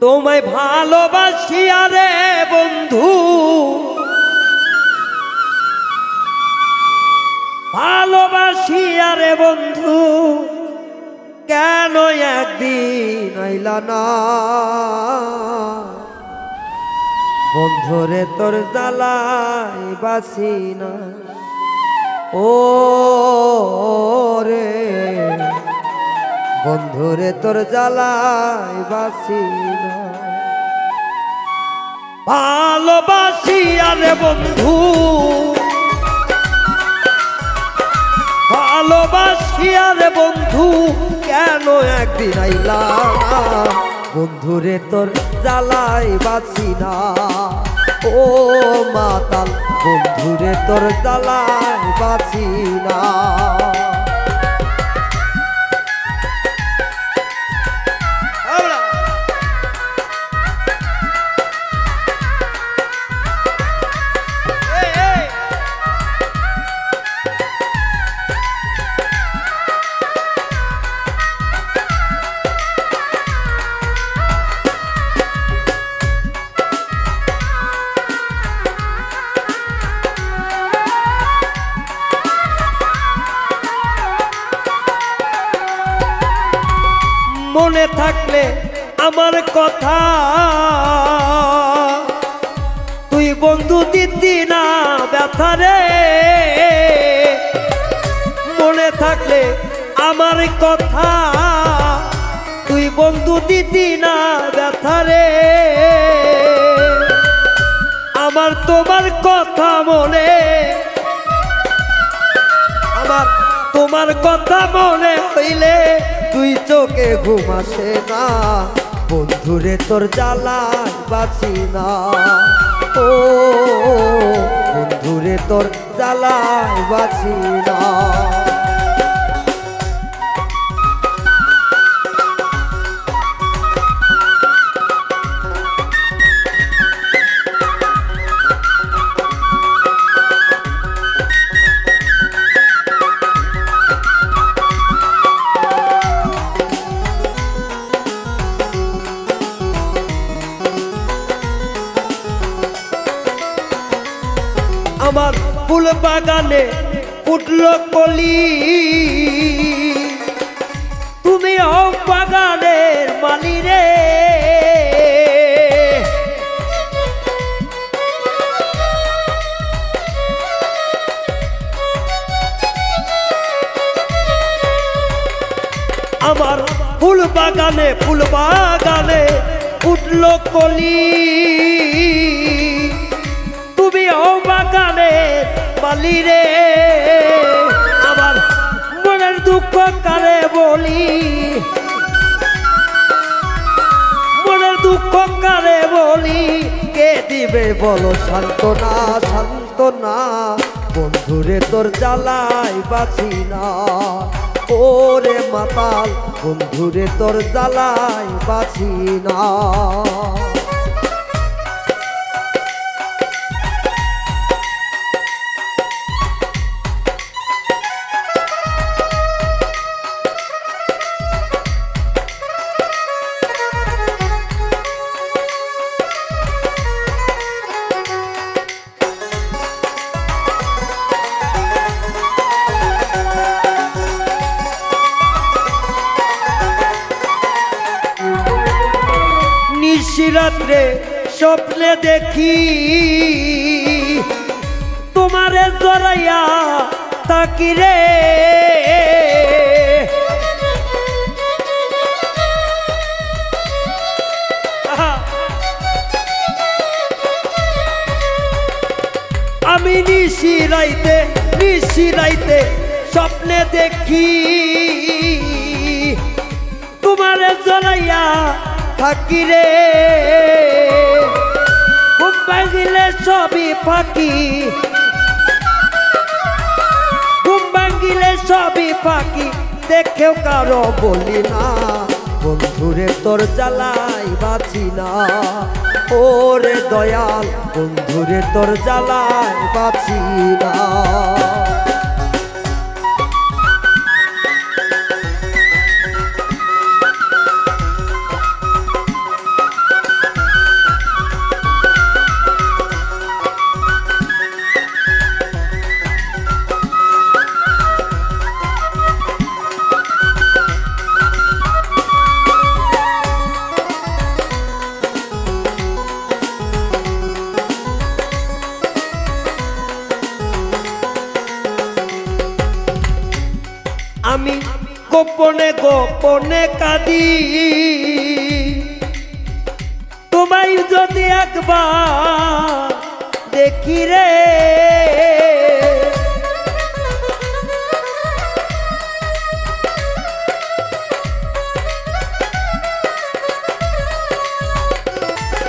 তোমায় ভালোবাসি আরে বন্ধু, ভালোবাসি আরে বন্ধু, কেন একদিন আইলা না? বন্ধুরে তোর জ্বালাই বাসি না, ও রে বন্ধুরে তোর জ্বালাই বাসি না। ভালোবাসি আরে বন্ধু, ভালোবাসি আরে বন্ধু, কেন একদিন আইলা না? বন্ধুরে তোর জ্বালাই বাসি না, ও মাতাল বন্ধুরে তোর জ্বালাই বাসি না। মনে থাকলে আমার কথা তুই বন্ধু দিতি না ব্যথা রে, মনে থাকলে আমার কথা তুই বন্ধু দিতি না ব্যথা রে। আমার তোমার কথা মনে, আমার তোমার কথা মনে হইলে তুই চোখে ঘুম আসে না। বন্ধুরে তোর জ্বালাই বাঁচি না, ও বন্ধুরে তোর জ্বালাই বাঁচি না। আমার ফুল বাগানে ফুটল কলি, তুমি হও বাগানের মালি রে। আমার ফুল বাগানে ফুটল কলি, তুমি হও বাগানের মালি রে। আমার মনের দুঃখ কারে বলি, মনের দুঃখ কারে বলি, কে দিবে বলো সান্ত্বনা সান্ত্বনা। বন্ধুরে তোর জ্বালাই বাঁচি না, ওরে মাতাল বন্ধুরে তোর জ্বালাই বাঁচি না। রাত্রে স্বপ্নে দেখি তোমারে জড়াইয়া তাকি রে। আমি নিশি রাইতে স্বপ্নে দেখি তোমারে জড়াইয়া থাকি রে। ঘুম ভাঙিলে সবই ফাঁকি, ঘুম ভাঙিলে সবই ফাঁকি, দেখেও কারো বলি না। বন্ধুরে তোর জ্বালাই বাঁচি না, ওরে দয়াল বন্ধুরে তোর জ্বালাই বাঁচি না। গোপনে গোপনে কাঁদি তোমায় যদি একবার দেখি রে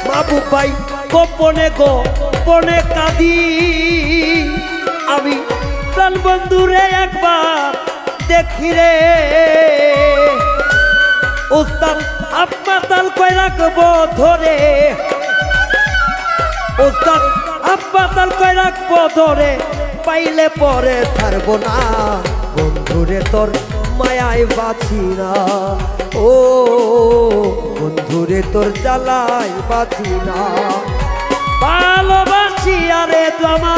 মাহবুব ভাই গোপনে গোপনে কাঁদি আমি প্রাণ বন্ধুরে একবার দেখি রে উস্তাদ আব্বাতাল কই রাখবো ধরে উস্তাদ আব্বাতাল কই রাখবো ধরে পাইলে পরে ছাড়বো না বন্ধুরে তোর মায়ায় বাঁচি না ও বন্ধুরে তোর জ্বালায় বাঁচি না ভালোবাসি আরে তোমা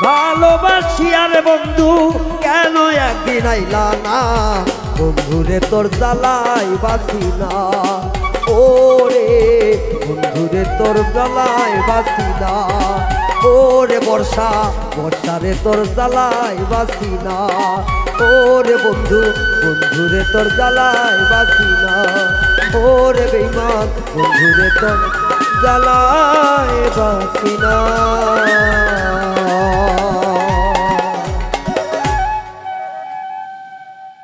ভালোবাসি আরে বন্ধু কেন একদিন আইলা না বন্ধুরে তোর জ্বালাই বাসি না ওরে বন্ধুরে তোর জ্বালাই বাসি না ওরে বর্ষা বর্ষারে তোর জ্বালাই বাসি না ওরে বন্ধু বন্ধুরে তোর জ্বালাই বাসি না ওরে বেঈমান বন্ধুরে তোর জ্বালাই বাসি না